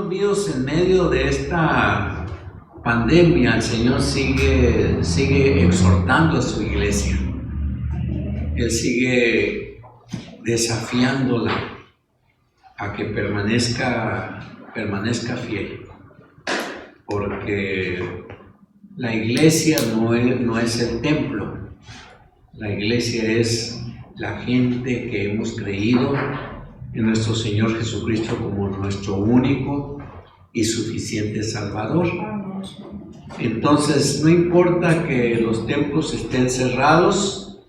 míos, en medio de esta pandemia, el Señor sigue exhortando a su iglesia. Él sigue desafiándola a que permanezca fiel, porque la iglesia no es el templo. La iglesia es la gente que hemos creído en nuestro Señor Jesucristo como nuestro único y suficiente Salvador. Entonces, no importa que los templos estén cerrados,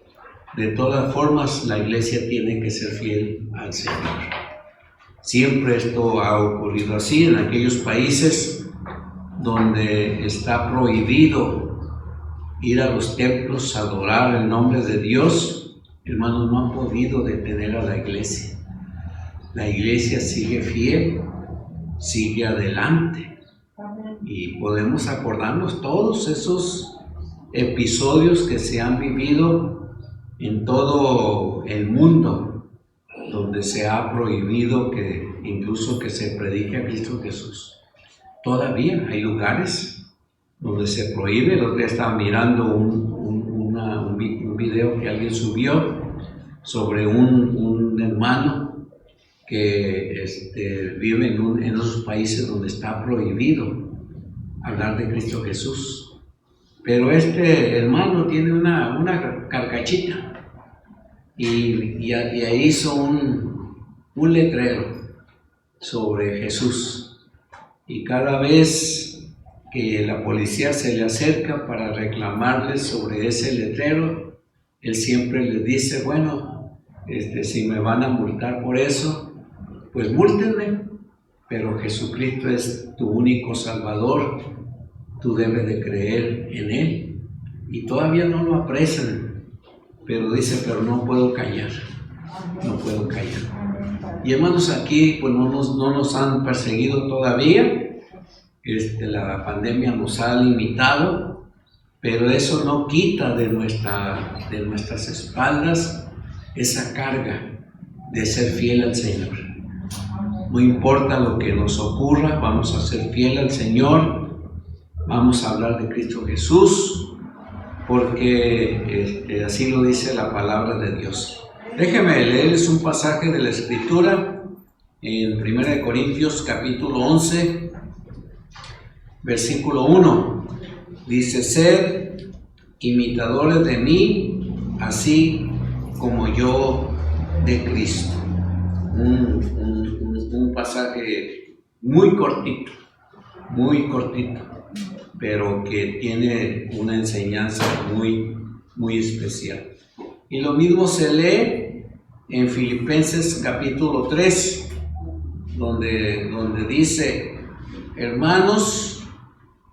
de todas formas la iglesia tiene que ser fiel al Señor. Siempre esto ha ocurrido así en aquellos países donde está prohibido ir a los templos a adorar el nombre de Dios. Hermanos, no han podido detener a la iglesia. La iglesia sigue fiel, sigue adelante, y podemos acordarnos todos esos episodios que se han vivido en todo el mundo, donde se ha prohibido incluso que se predique a Cristo Jesús. Todavía hay lugares donde se prohíbe. El otro día estaba mirando un video que alguien subió sobre un hermano que vive en esos países donde está prohibido hablar de Cristo Jesús. Pero este hermano tiene una carcachita y ahí hizo un letrero sobre Jesús, y cada vez que la policía se le acerca para reclamarle sobre ese letrero, él siempre le dice: bueno, si me van a multar por eso, pues múltenme, pero Jesucristo es tu único Salvador, tú debes de creer en Él. Y todavía no lo apresan, pero dice: pero no puedo callar. Y hermanos, aquí pues no nos han perseguido todavía. La pandemia nos ha limitado, pero eso no quita de nuestras espaldas esa carga de ser fiel al Señor. No importa lo que nos ocurra, vamos a ser fiel al Señor, vamos a hablar de Cristo Jesús, porque así lo dice la palabra de Dios. Déjenme leerles un pasaje de la Escritura en 1 Corintios capítulo 11, versículo 1. Dice: sed imitadores de mí, así como yo de Cristo. Un pasaje muy cortito, pero que tiene una enseñanza muy especial. Y lo mismo se lee en Filipenses capítulo 3, donde dice: hermanos,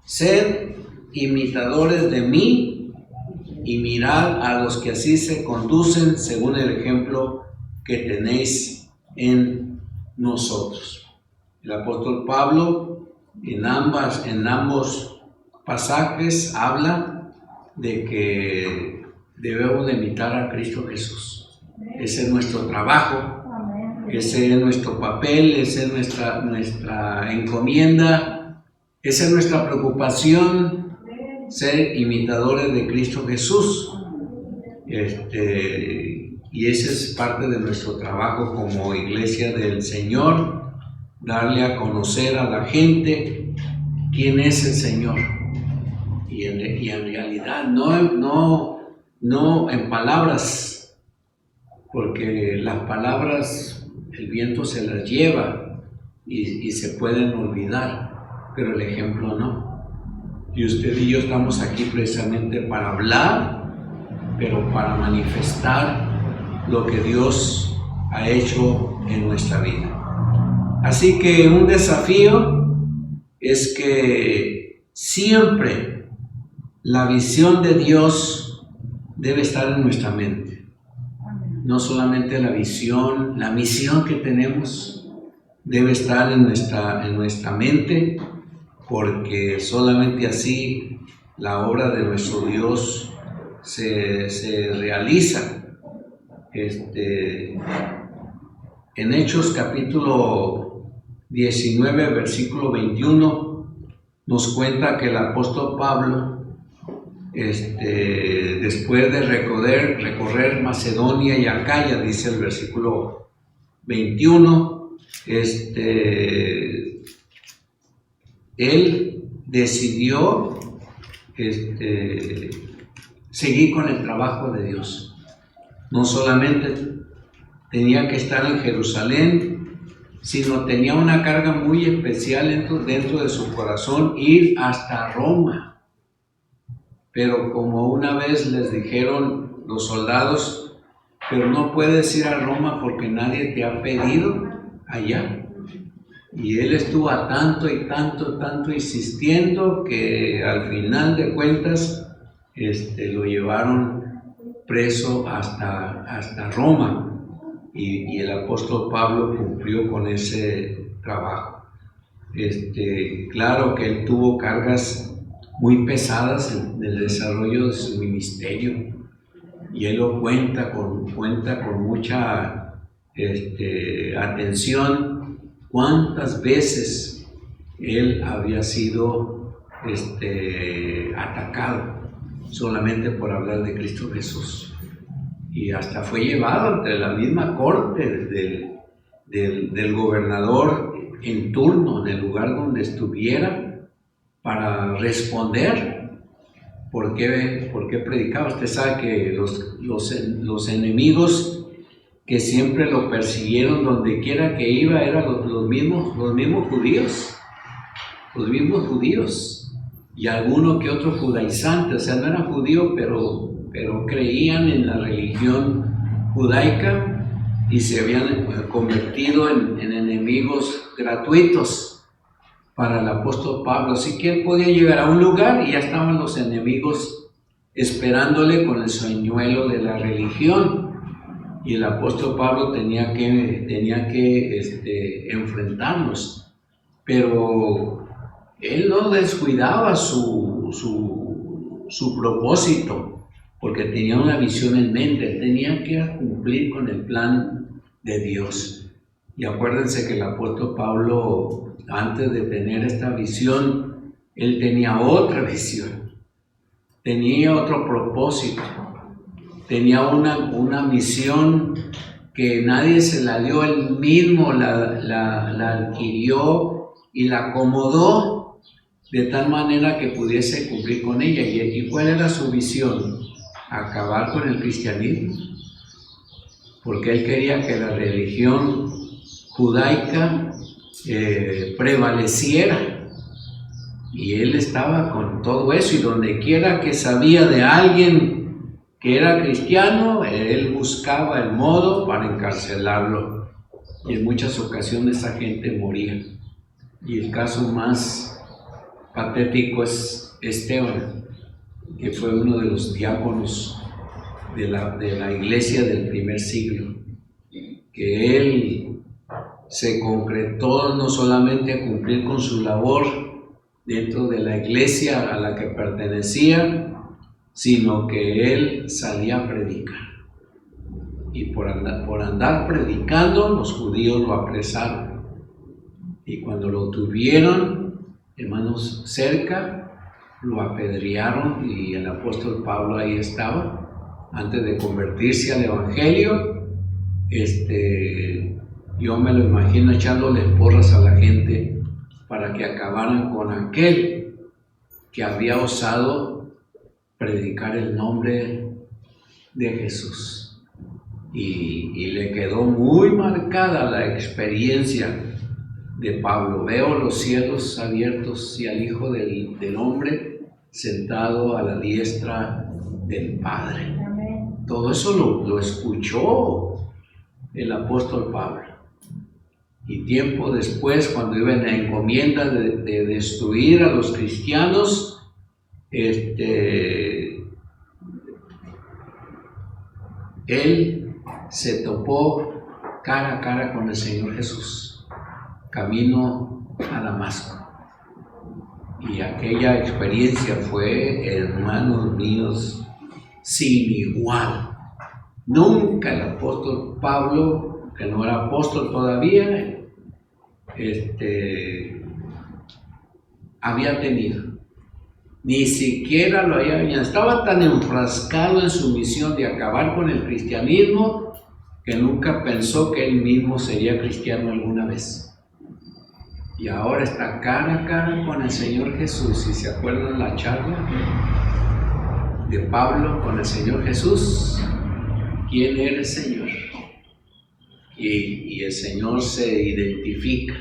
sed imitadores de mí y mirad a los que así se conducen según el ejemplo que tenéis en nosotros. El apóstol Pablo en ambos pasajes habla de que debemos de imitar a Cristo Jesús. Ese es nuestro trabajo, ese es nuestro papel, esa es nuestra encomienda, esa es nuestra preocupación, ser imitadores de Cristo Jesús. Y ese es parte de nuestro trabajo como iglesia del Señor, darle a conocer a la gente quién es el Señor. Y en realidad no en palabras, porque las palabras el viento se las lleva y se pueden olvidar, pero el ejemplo no. Y usted y yo estamos aquí precisamente para hablar, pero para manifestar lo que Dios ha hecho en nuestra vida. Así que un desafío es que siempre la visión de Dios debe estar en nuestra mente. No solamente la visión, la misión que tenemos debe estar en nuestra mente, porque solamente así la obra de nuestro Dios se realiza. En Hechos capítulo 19, versículo 21, nos cuenta que el apóstol Pablo, después de recorrer Macedonia y Acaya, dice el versículo 21, él decidió seguir con el trabajo de Dios. No solamente tenía que estar en Jerusalén, sino tenía una carga muy especial dentro de su corazón, ir hasta Roma. Pero como una vez les dijeron los soldados, pero no puedes ir a Roma porque nadie te ha pedido allá. Y él estuvo a tanto y tanto insistiendo que al final de cuentas lo llevaron preso hasta Roma. Y el apóstol Pablo cumplió con ese trabajo. Claro que él tuvo cargas muy pesadas en el desarrollo de su ministerio, y él lo cuenta con mucha atención cuántas veces él había sido atacado solamente por hablar de Cristo Jesús, y hasta fue llevado ante la misma corte del gobernador en turno, en el lugar donde estuviera, para responder por qué predicaba. Usted sabe que los enemigos que siempre lo persiguieron donde quiera que iba eran los mismos judíos, y alguno que otro judaizante. O sea, no eran judíos, pero creían en la religión judaica y se habían convertido en enemigos gratuitos para el apóstol Pablo. Así que él podía llegar a un lugar y ya estaban los enemigos esperándole con el señuelo de la religión, y el apóstol Pablo tenía que enfrentarlos. Pero él no descuidaba su propósito, porque tenía una visión en mente. Tenía que cumplir con el plan de Dios. Y acuérdense que el apóstol Pablo, antes de tener esta visión, él tenía otra visión, tenía otro propósito, tenía una misión que nadie se la dio, él mismo la adquirió y la acomodó de tal manera que pudiese cumplir con ella. ¿Y cuál era su visión? Acabar con el cristianismo, porque él quería que la religión judaica prevaleciera, y él estaba con todo eso, y donde quiera que sabía de alguien que era cristiano, él buscaba el modo para encarcelarlo, y en muchas ocasiones esa gente moría. Y el caso más patético es Esteban, que fue uno de los diáconos de la iglesia del primer siglo, que él se concretó no solamente a cumplir con su labor dentro de la iglesia a la que pertenecía, sino que él salía a predicar. Y por andar predicando, los judíos lo apresaron. Y cuando lo tuvieron, hermanos, cerca, lo apedrearon, y el apóstol Pablo ahí estaba, antes de convertirse al evangelio. Yo me lo imagino echándole porras a la gente para que acabaran con aquel que había osado predicar el nombre de Jesús. Y le quedó muy marcada la experiencia de Pablo. Veo los cielos abiertos y al Hijo del Hombre sentado a la diestra del Padre. Todo eso lo escuchó el apóstol Pablo. Y tiempo después, cuando iba en la encomienda de destruir a los cristianos, él se topó cara a cara con el Señor Jesús, camino a Damasco. Y aquella experiencia fue, hermanos míos, sin igual. Nunca el apóstol Pablo, que no era apóstol todavía, había tenido. Ni siquiera lo había, estaba tan enfrascado en su misión de acabar con el cristianismo que nunca pensó que él mismo sería cristiano alguna vez. Y ahora está cara a cara con el Señor Jesús. Si se acuerdan la charla de Pablo con el Señor Jesús, ¿quién eres, Señor? Y el Señor se identifica: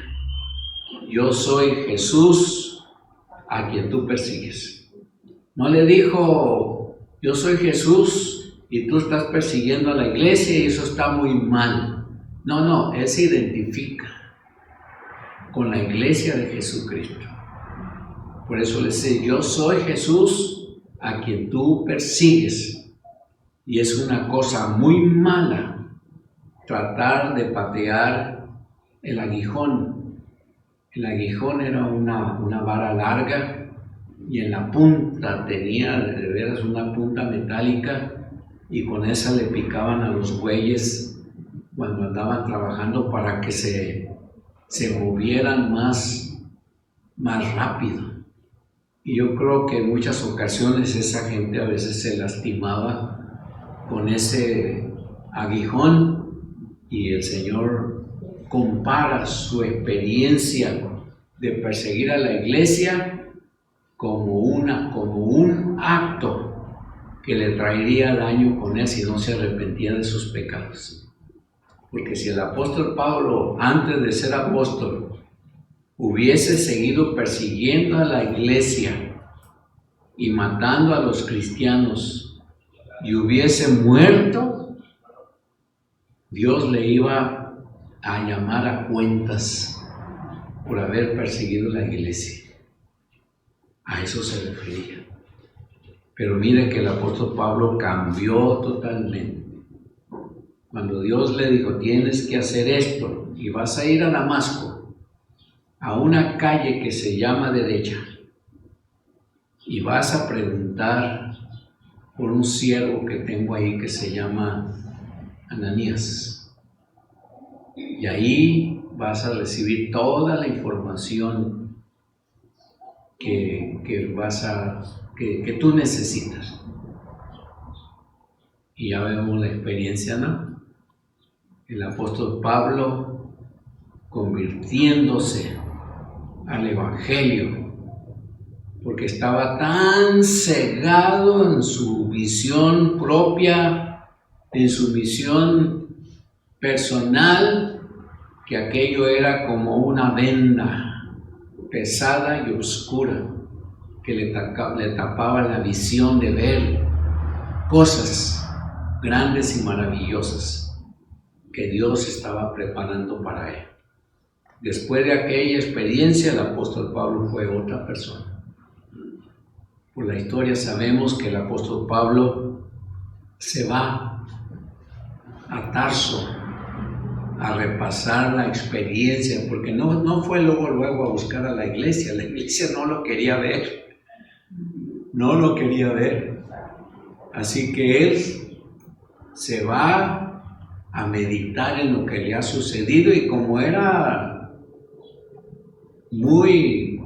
yo soy Jesús a quien tú persigues. No le dijo: yo soy Jesús y tú estás persiguiendo a la iglesia y eso está muy mal. No, él se identifica con la iglesia de Jesucristo. Por eso le dice: yo soy Jesús a quien tú persigues. Y es una cosa muy mala tratar de patear el aguijón. El aguijón era una vara larga y en la punta tenía de veras una punta metálica, y con esa le picaban a los bueyes cuando andaban trabajando para que se movieran más rápido. Y yo creo que en muchas ocasiones esa gente a veces se lastimaba con ese aguijón, y el Señor compara su experiencia de perseguir a la iglesia como un acto que le traería daño con él si no se arrepentía de sus pecados. Porque si el apóstol Pablo, antes de ser apóstol, hubiese seguido persiguiendo a la iglesia y matando a los cristianos y hubiese muerto, Dios le iba a llamar a cuentas por haber perseguido la iglesia. A eso se refería. Pero mire que el apóstol Pablo cambió totalmente. Cuando Dios le dijo: tienes que hacer esto y vas a ir a Damasco, a una calle que se llama Derecha, y vas a preguntar por un siervo que tengo ahí que se llama Ananías, y ahí vas a recibir toda la información que tú necesitas. Y ya vemos la experiencia, ¿no? El apóstol Pablo convirtiéndose al evangelio porque estaba tan cegado en su visión propia, en su visión personal, que aquello era como una venda pesada y oscura que le tapaba la visión de ver cosas grandes y maravillosas que Dios estaba preparando para él. Después de aquella experiencia, el apóstol Pablo fue otra persona. Por la historia sabemos que el apóstol Pablo se va a Tarso a repasar la experiencia, porque no fue luego a buscar a la iglesia no lo quería ver, así que él se va a meditar en lo que le ha sucedido, y como era muy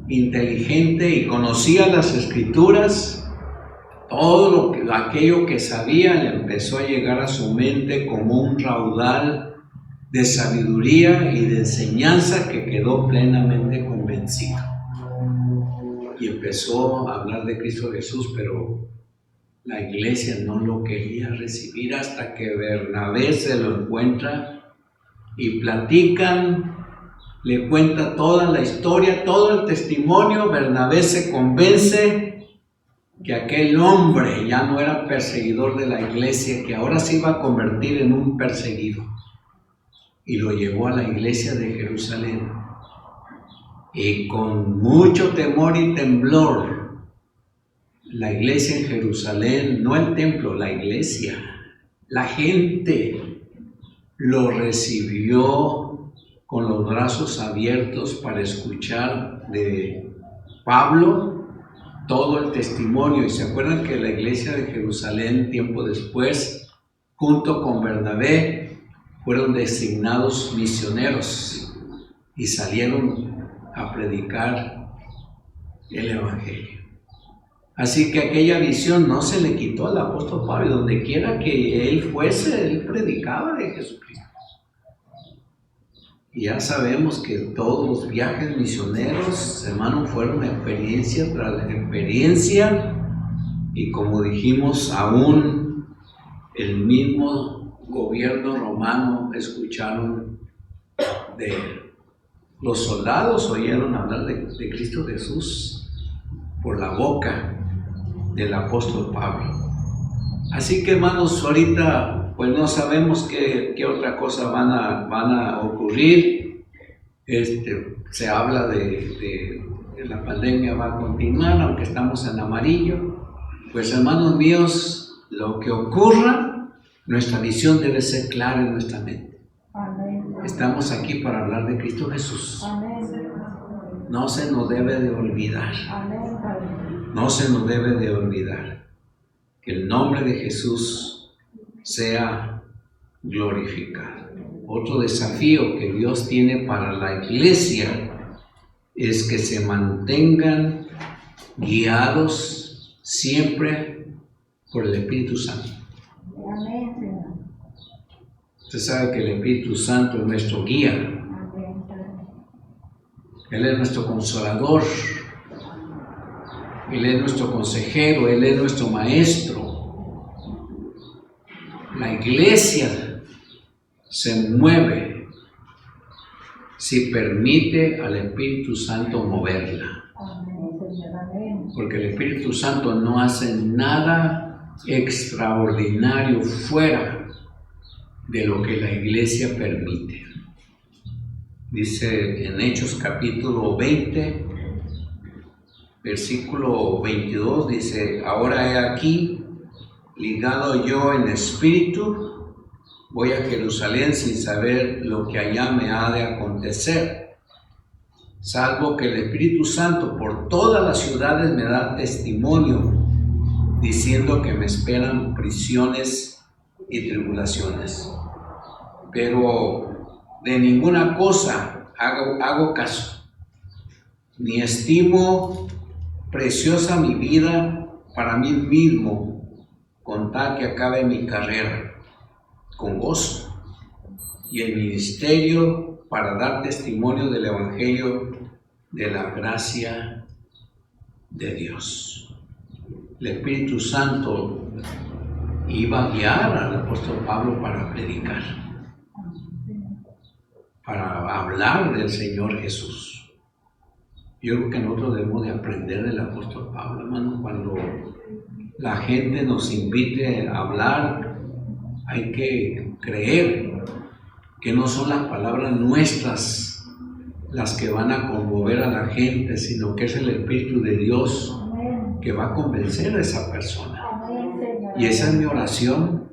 inteligente y conocía las escrituras, todo aquello que sabía le empezó a llegar a su mente como un raudal de sabiduría y de enseñanza que quedó plenamente convencido. Y empezó a hablar de Cristo Jesús, pero la iglesia no lo quería recibir hasta que Bernabé se lo encuentra y platican, le cuenta toda la historia, todo el testimonio. Bernabé se convence que aquel hombre ya no era perseguidor de la iglesia, que ahora se iba a convertir en un perseguido, y lo llevó a la iglesia de Jerusalén. Y con mucho temor y temblor, la iglesia en Jerusalén, no el templo, la iglesia, la gente lo recibió con los brazos abiertos para escuchar de Pablo todo el testimonio. Y se acuerdan que la iglesia de Jerusalén, tiempo después, junto con Bernabé, fueron designados misioneros y salieron a predicar el Evangelio. Así que aquella visión no se le quitó al apóstol Pablo, y donde quiera que él fuese, él predicaba de Jesucristo. Y ya sabemos que todos los viajes misioneros, hermanos, fueron experiencia tras experiencia, y como dijimos, aún el mismo gobierno romano escucharon de él. Los soldados oyeron hablar de Cristo Jesús por la boca del apóstol Pablo. Así que, hermanos, ahorita pues no sabemos qué otra cosa van a ocurrir. Se habla de la pandemia va a continuar, aunque estamos en amarillo. Pues, hermanos míos, lo que ocurra, nuestra visión debe ser clara en nuestra mente. Estamos aquí para hablar de Cristo Jesús. No se nos debe de olvidar. No se nos debe de olvidar que el nombre de Jesús sea glorificado. Otro desafío que Dios tiene para la iglesia es que se mantengan guiados siempre por el Espíritu Santo. Usted sabe que el Espíritu Santo es nuestro guía. Él es nuestro consolador. Él es nuestro consejero. Él es nuestro maestro. La iglesia se mueve si permite al Espíritu Santo moverla. Porque el Espíritu Santo no hace nada extraordinario fuera de lo que la iglesia permite. Dice en Hechos capítulo 20, versículo 22, dice: ahora he aquí, ligado yo en espíritu, voy a Jerusalén sin saber lo que allá me ha de acontecer, salvo que el Espíritu Santo por todas las ciudades me da testimonio, diciendo que me esperan prisiones y tribulaciones. Pero de ninguna cosa hago caso, ni estimo preciosa mi vida para mí mismo, con tal que acabe mi carrera con gozo y el ministerio para dar testimonio del Evangelio de la gracia de Dios. El Espíritu Santo iba a guiar al apóstol Pablo para predicar, para hablar del Señor Jesús. Yo creo que nosotros debemos de aprender del apóstol Pablo, hermano. Cuando la gente nos invite a hablar, hay que creer que no son las palabras nuestras las que van a conmover a la gente, sino que es el Espíritu de Dios que va a convencer a esa persona. Y esa es mi oración,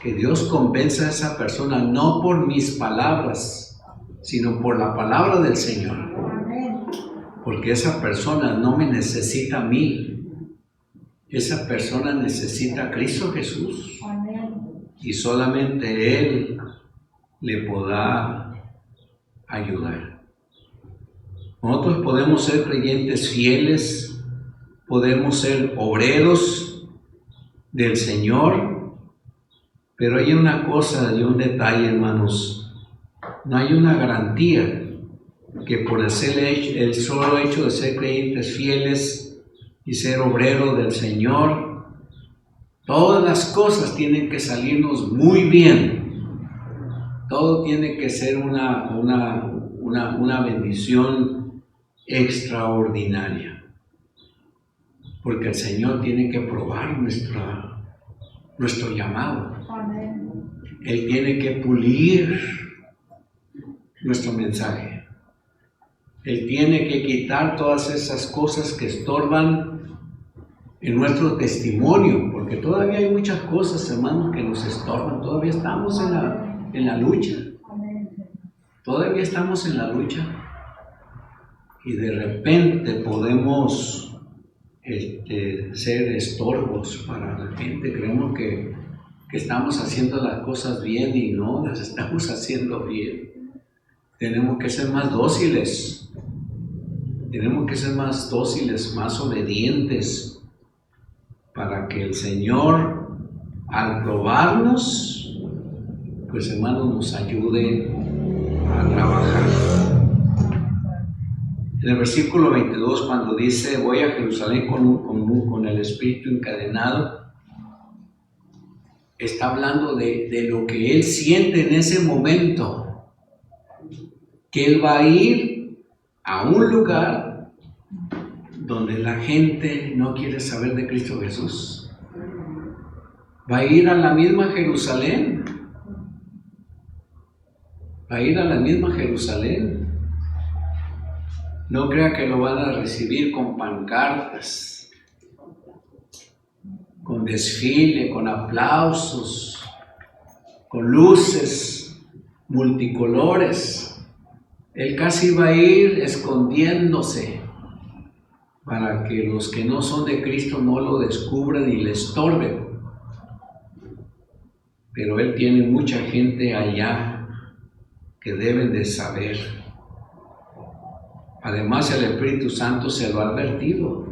que Dios convenza a esa persona no por mis palabras, sino por la palabra del Señor. Porque esa persona no me necesita a mí, esa persona necesita a Cristo Jesús. Y solamente Él le podrá ayudar. Nosotros podemos ser creyentes fieles, podemos ser obreros del Señor, pero hay una cosa y un detalle, hermanos. No hay una garantía que por el solo hecho de ser creyentes fieles y ser obreros del Señor, todas las cosas tienen que salirnos muy bien. Todo tiene que ser una bendición extraordinaria. Porque el Señor tiene que probar nuestro llamado. Él tiene que pulir nuestro mensaje. Él tiene que quitar todas esas cosas que estorban en nuestro testimonio, porque todavía hay muchas cosas, hermanos, que nos estorban. Todavía estamos en la lucha. Todavía estamos en la lucha. Y de repente podemos ser estorbos para la gente. Creemos que estamos haciendo las cosas bien y no las estamos haciendo bien. tenemos que ser más dóciles. Tenemos que ser más dóciles, más obedientes, para que el Señor, al probarnos, pues hermanos, nos ayude a trabajar. En el versículo 22, cuando dice, voy a Jerusalén con el espíritu encadenado, está hablando de lo que él siente en ese momento, que él va a ir a un lugar donde la gente no quiere saber de Cristo Jesús. Va a ir a la misma Jerusalén. Va a ir a la misma Jerusalén. No crea que lo van a recibir con pancartas, con desfile, con aplausos, con luces multicolores. Él casi va a ir escondiéndose para que los que no son de Cristo no lo descubran y le estorben. Pero Él tiene mucha gente allá que deben de saber. Además, el Espíritu Santo se lo ha advertido.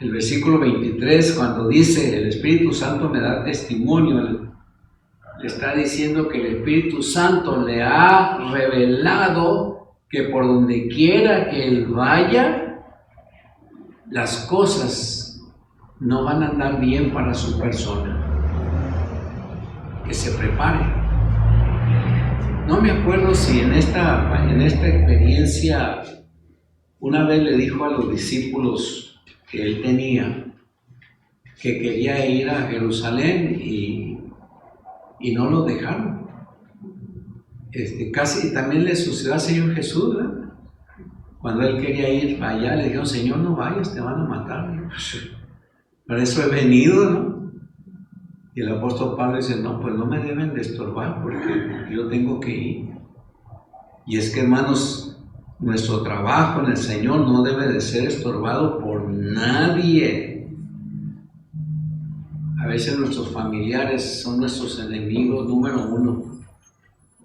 El versículo 23, cuando dice, el Espíritu Santo me da testimonio, le está diciendo que el Espíritu Santo le ha revelado que por donde quiera que él vaya, las cosas no van a andar bien para su persona. Que se prepare. No me acuerdo si en esta experiencia una vez le dijo a los discípulos que él tenía que quería ir a Jerusalén y no lo dejaron. Casi también le sucedió al Señor Jesús, ¿verdad? Cuando él quería ir allá, le dijeron, Señor, no vayas, te van a matar. Para eso he venido, ¿no? Y el apóstol Pablo dice, no, pues no me deben de estorbar porque yo tengo que ir. Y es que, hermanos, nuestro trabajo en el Señor no debe de ser estorbado por nadie. A veces nuestros familiares son nuestros enemigos número uno,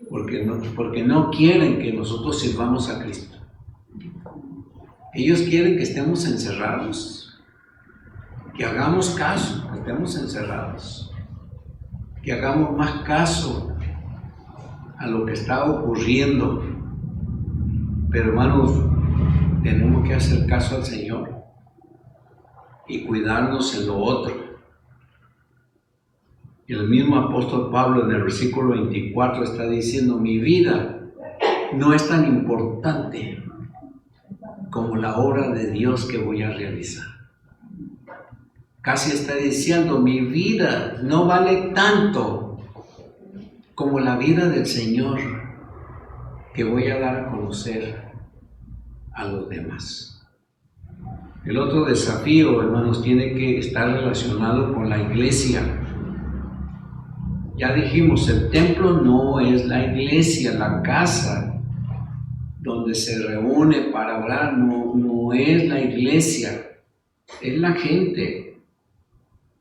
porque no quieren que nosotros sirvamos a Cristo. Ellos quieren que estemos encerrados, que hagamos caso, que estemos encerrados, que hagamos más caso a lo que está ocurriendo. Pero hermanos, tenemos que hacer caso al Señor y cuidarnos en lo otro. Y el mismo apóstol Pablo en el versículo 24 está diciendo, mi vida no es tan importante como la obra de Dios que voy a realizar. Casi está diciendo, mi vida no vale tanto como la vida del Señor que voy a dar a conocer a los demás. El otro desafío, hermanos, tiene que estar relacionado con la iglesia. Ya dijimos, el templo no es la iglesia, la casa donde se reúne para orar, no es la iglesia, es la gente.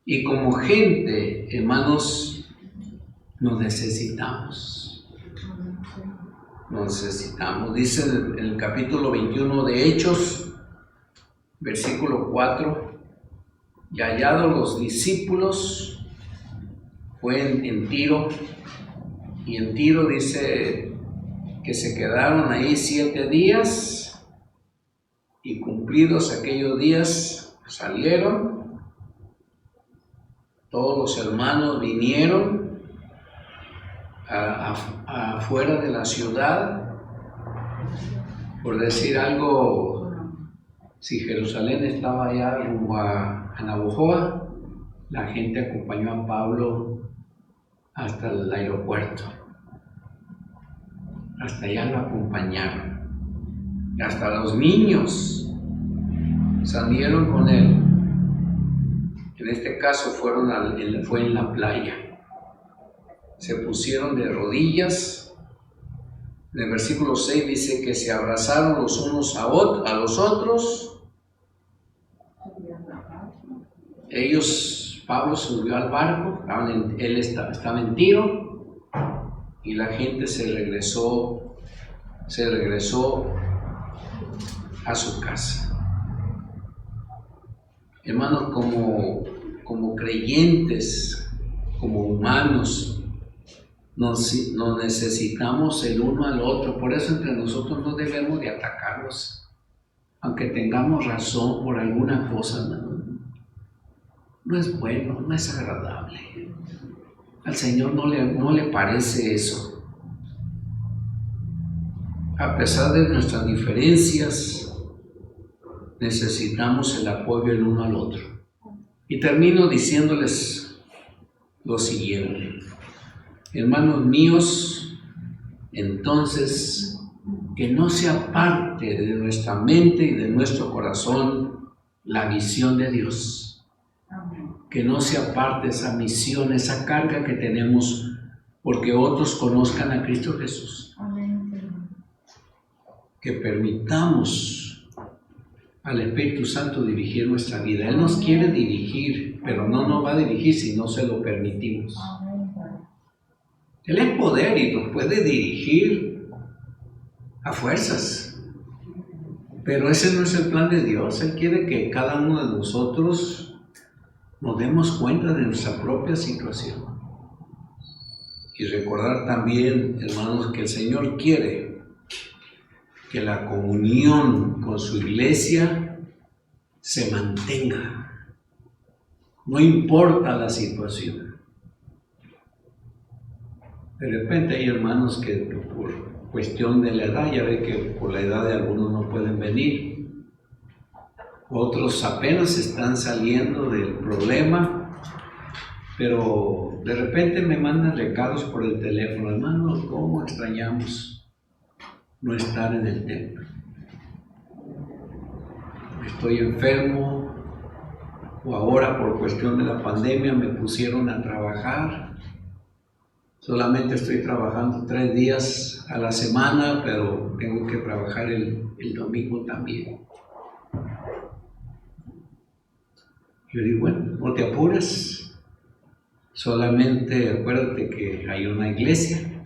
Y como gente, hermanos, nos necesitamos. Nos necesitamos. Dice en el capítulo 21 de Hechos, versículo 4, y hallados los discípulos, fue en Tiro, y en Tiro dice que se quedaron ahí 7 días, y cumplidos aquellos días salieron. Todos los hermanos vinieron afuera de la ciudad. Por decir algo, si Jerusalén estaba allá rumbo a Navojoa, la gente acompañó a Pablo hasta el aeropuerto. Hasta allá lo acompañaron. Hasta los niños salieron con él. En este caso fue en la playa. Se pusieron de rodillas. En el versículo 6 dice que se abrazaron los unos a los otros. Pablo subió al barco, él estaba en Tiro, y y la gente se regresó a su casa. Hermanos, como creyentes, como humanos, nos necesitamos el uno al otro. Por eso entre nosotros no debemos de atacarnos, aunque tengamos razón por alguna cosa. No es bueno, no es agradable. Al Señor no le parece eso. A pesar de nuestras diferencias, necesitamos el apoyo el uno al otro. Y termino diciéndoles lo siguiente. Hermanos míos, entonces, que no se aparte de nuestra mente y de nuestro corazón la visión de Dios. Que no se aparte esa misión, esa carga que tenemos, porque otros conozcan a Cristo Jesús. Que permitamos al Espíritu Santo dirigir nuestra vida. Él nos quiere dirigir, pero no nos va a dirigir si no se lo permitimos. Él es poder y nos puede dirigir a fuerzas, pero ese no es el plan de Dios. Él quiere que cada uno de nosotros nos demos cuenta de nuestra propia situación y recordar también, hermanos, que el Señor quiere que la comunión con su iglesia se mantenga, no importa la situación. De repente hay hermanos que por cuestión de la edad, ya ve que por la edad de algunos no pueden venir, otros apenas están saliendo del problema, pero de repente me mandan recados por el teléfono: hermano, ¿cómo extrañamos no estar en el templo? Estoy enfermo, o ahora por cuestión de la pandemia me pusieron a trabajar. Solamente estoy trabajando 3 días a la semana, pero tengo que trabajar el domingo también. Yo digo, bueno, no te apures, solamente acuérdate que hay una iglesia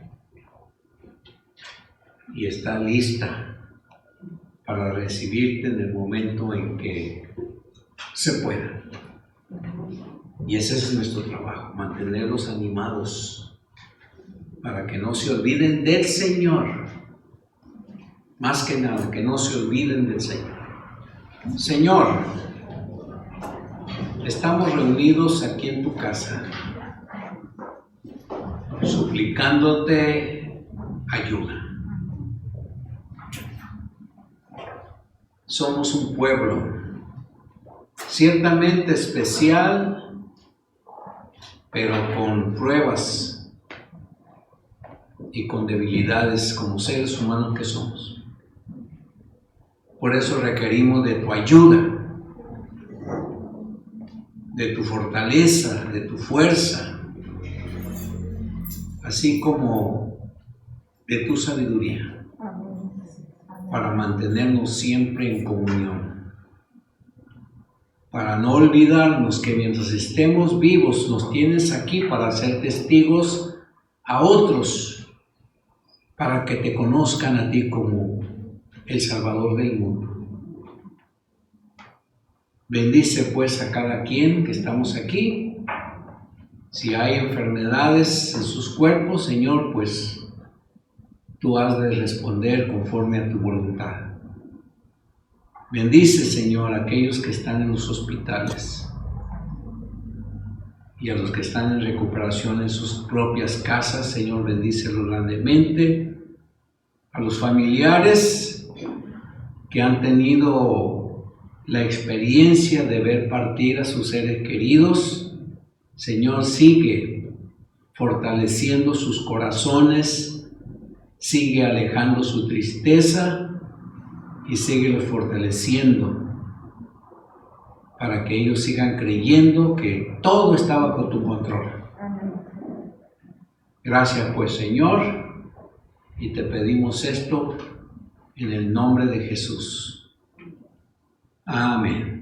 y está lista para recibirte en el momento en que se pueda. Y ese es nuestro trabajo, mantenerlos animados para que no se olviden del Señor. Más que nada, que no se olviden del Señor. Señor, estamos reunidos aquí en tu casa, suplicándote ayuda. Somos un pueblo ciertamente especial, pero con pruebas y con debilidades como seres humanos que somos. Por eso requerimos de tu ayuda, de tu fortaleza, de tu fuerza, así como de tu sabiduría, para mantenernos siempre en comunión, para no olvidarnos que mientras estemos vivos nos tienes aquí para ser testigos a otros, para que te conozcan a ti como el Salvador del mundo. Bendice pues a cada quien que estamos aquí. Si hay enfermedades en sus cuerpos, Señor, pues tú has de responder conforme a tu voluntad. Bendice, Señor, a aquellos que están en los hospitales y a los que están en recuperación en sus propias casas. Señor, bendícelos grandemente. A los familiares que han tenido la experiencia de ver partir a sus seres queridos, Señor, sigue fortaleciendo sus corazones, sigue alejando su tristeza y síguelos fortaleciendo para que ellos sigan creyendo que todo está bajo tu control. Gracias pues, Señor, y te pedimos esto en el nombre de Jesús. Amén.